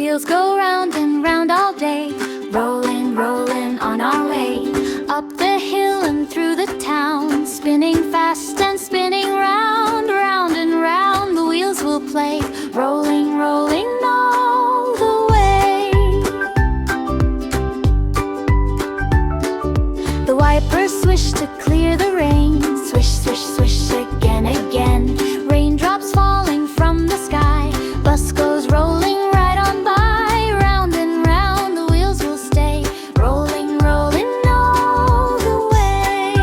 Wheels go round and round all day, rolling, rolling on our way. Up the hill and through the town, spinning fast and spinning round, round and round the wheels will play, rolling, rolling all the way. The wipers swish to clear the rain, swish, swish, swish again, again. Raindrops falling from the sky, bus goes rolling right on by, round and round the wheels will stay, rolling, rolling all the way.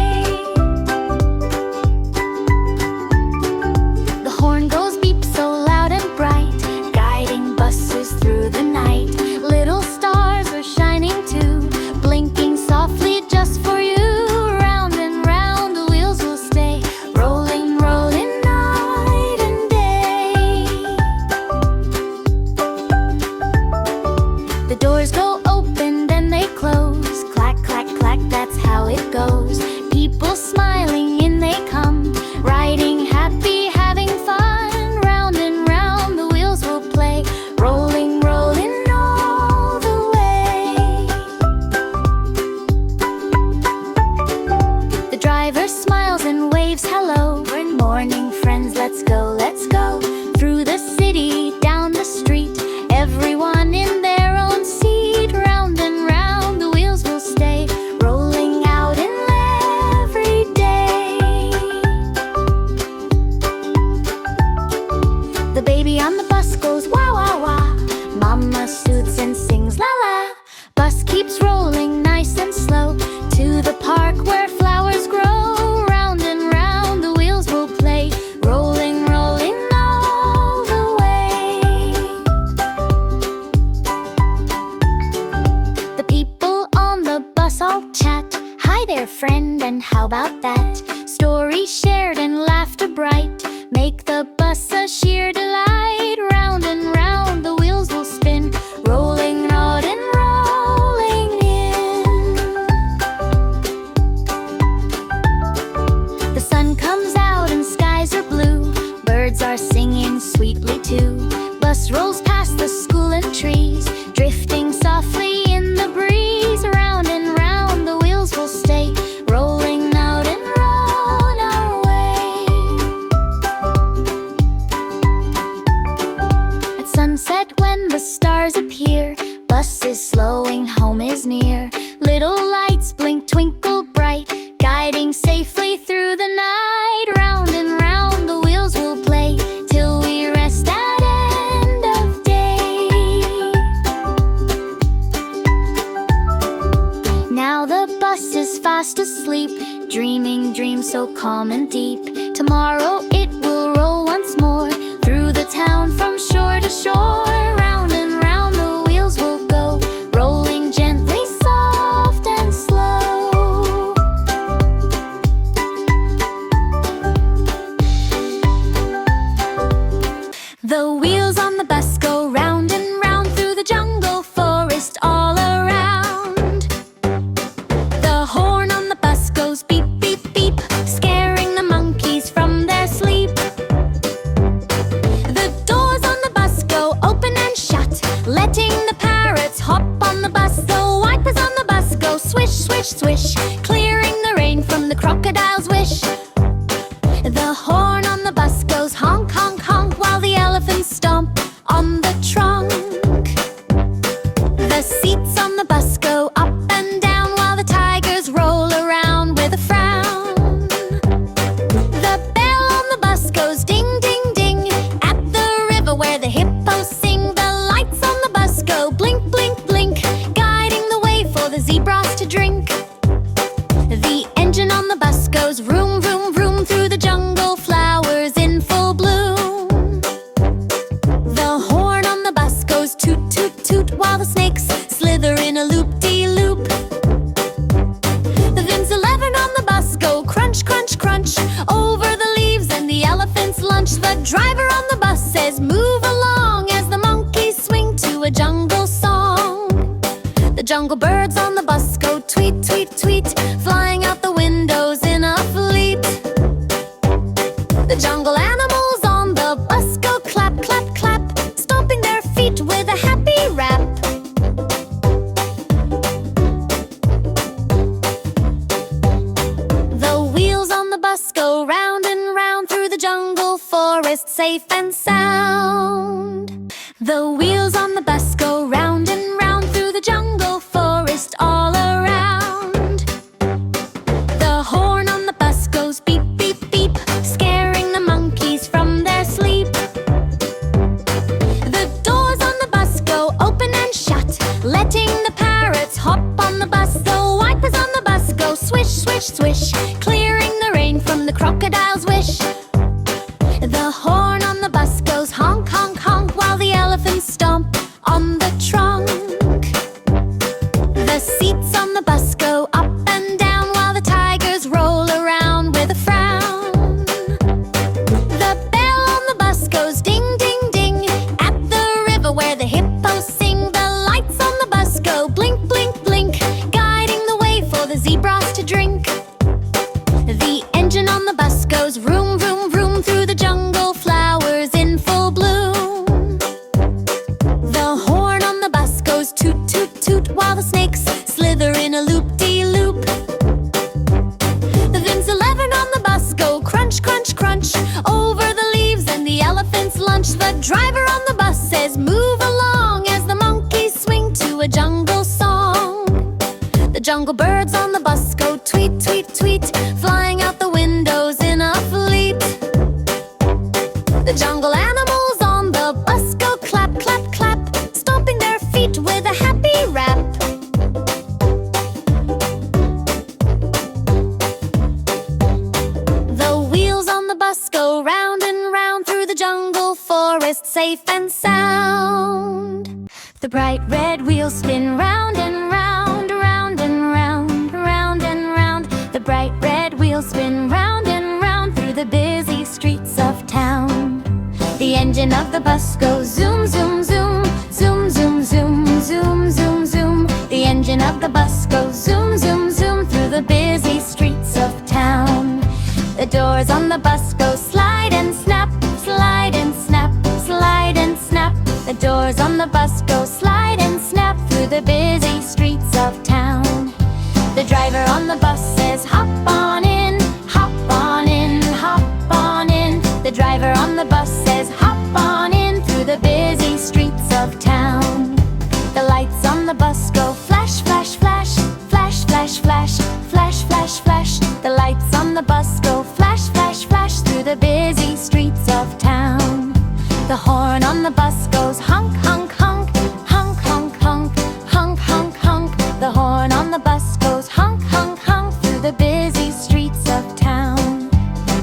The horn goes beep so loud and bright, guiding buses through the night. Little stars are shining too, blinking softly just for you, round and round the wheels will stay, rolling, rolling night and day. The doors go open, then they close, clack, clack, clack, that's how it goes. People smiling, in they come, riding happy, having fun, round and round the wheels will play, rolling, rolling all the way. The driver smiles and waves hello, good morning friends, let's go, let's go. Through the city, down the street, everyone in their own seat, round and round the wheels will stay, rolling out in every day. The baby on the bus goes wah wah wah, mama suits and sings la la. Bus keeps rolling nice and slow to the park where flowers grow, round and round the wheels will play, rolling, rolling all the way. The people on the bus all chat, hi there friend, and how about that? Stories shared and laughter bright make the bus a sheer delight, round and round the wheels will spin, rolling out and rolling in. The sun comes out and skies are blue, birds are singing sweetly too. Bus rolls past the school and trees, drifting softly in the breeze, round and round the wheels will stay, rolling out and round our way. At sunset when the stars appear, bus is slowing, home is near. Little lights blink, twinkle bright, guiding safely through the night, round and round the wheels will play, till we rest at end of day. Now the bus is fast asleep, dreaming dreams so calm and deep. Tomorrow it will roll once more, through the town from shore to shore, round and round the wheels will go, rolling gently, soft and slow. The wheels on the bus go round and round, through the jungle, forest, all around. The horn on the bus goes beep, beep, beep, scaring the monkeys from their sleep. The doors on the bus go open and shut, letting the parrots hop on the bus. The wipers on the bus go swish, swish, swish, clearing the rain from the crocodile's wish. The horn on the bus goes honk, honk, honk, while the elephants stomp on the trunk. The seats on the bus go up and down, while the tigers roll around with a frown. The bell on the bus goes ding, ding, ding, at the river where the hippos sing. The lights on the bus go blink, blink, blink, guiding the way for the zebras to drink. The engine on the bus goes vroom, vroom, vroom, through the jungle, flowers in full bloom. The horn on the bus goes toot, toot, toot, while the snakes slither in a loop-de-loop. The Vins 11 on the bus go crunch, crunch, crunch, over the leaves and the elephants lunch. The driver on the bus says move along, as the monkeys swing to a jungle song. The jungle birds on the bus go tweet, tweet, tweet, flying out the windows in a fleet. The jungle animals on the bus go clap, clap, clap, stomping their feet with a happy safe and sound. The wheels on the bus go round and round through the jungle forest all around. The horn on the bus goes beep, beep, beep, scaring the monkeys from their sleep. The doors on the bus go open and shut, letting the parrots hop on the bus. The wipers on the bus go swish, swish, swish, clearing the rain from the crocodile's wish. The horn on the bus goes honk, honk, honk, while the elephants stomp on the trunk. The seats on the bus go up and down while the tigers roll around with a frown. The bell on the bus goes ding, ding, ding at the river where the hippos sing. The lights on the bus go blink, blink, blink, guiding the way for the zebras to drink. The engine on the bus goes vroom, vroom, vroom through the jungle, flowers in full bloom. The horn on the bus goes toot, toot, toot, while the snakes slither in a loop-de-loop. The Vim's 11 on the bus go crunch, crunch, crunch over the leaves and the elephant's lunch. The driver on the bus says move along as the monkeys swing to a jungle song. The jungle birds on the bus go tweet, tweet, tweet, flying out the windows in a fleet. The jungle animals on the bus go clap, clap, clap, stomping their feet with a happy rap. The wheels on the bus go round and round through the jungle forest, safe and sound. The bright red wheels spin round and round, round and round, round and round. The bright red wheels spin round and round through the busy streets of town. The engine of the bus goes zoom, zoom, zoom, zoom, zoom, zoom, zoom, zoom, zoom. The engine of the bus goes zoom, zoom, zoom through the busy streets of town. The doors on the bus go slide and snap, slide and snap, slide and snap. The doors on the bus go slide and snap through the busy streets of town. The driver on the bus says hop on in, hop on in, hop on in. The driver on the bus says hop on in through the busy streets of town. The lights on the bus go flash, flash, flash, flash, flash, flash, flash, flash, flash. The lights on the bus go flash, flash, flash through the busy streets of town. The horn on the bus goes honk, honk, honk, honk, honk, honk, honk, honk, honk. The horn on the bus goes honk, honk, honk through the busy streets of town.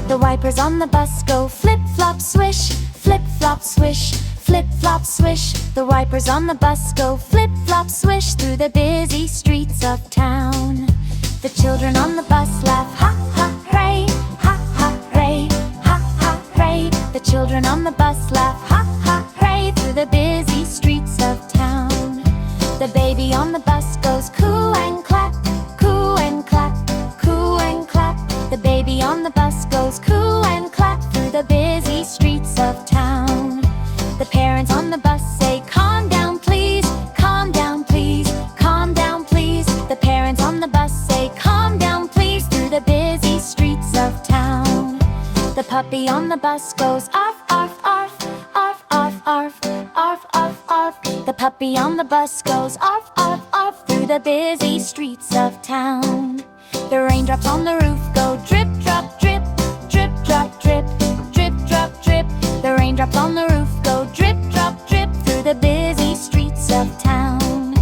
The wipers on the bus go flip, flop, swish, flip, flop, swish, flip, flop, swish. The wipers on the bus go flip, flop, swish through the busy streets of town. The children on the bus laugh ha, ha, hooray, ha, ha, hooray, ha, ha, hooray. The children on the bus laugh ha, ha, hooray through the busy streets of town. The baby on the bus goes coo and clap, coo and clap, coo and clap. The baby on the bus goes coo and clap through the busy streets of town. The parents on the bus say calm down please, calm down please, calm down please. The parents on the bus say calm down please through the busy streets of town. The puppy on the bus goes arf, arf, arf, arf, arf, arf, arf, arf, arf. The puppy on the bus goes arf, arf, arf through the busy streets of town. The raindrops on the roof go drip, drop, drip, drip, drop, drip, drip, drop, drip. The raindrops on the roof go drip, drop, drip through the busy streets of town.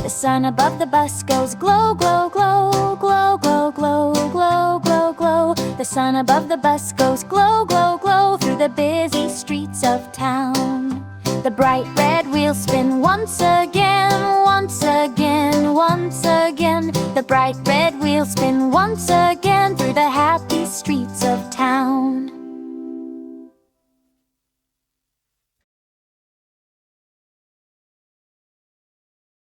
The sun above the bus goes glow, glow, glow, glow, glow, glow, glow, glow, glow. The sun above the bus goes glow, glow, glow through the busy streets of town. The bright red wheels spin once again, once again, once again. The bright red wheels spin once again through the happy streets of town.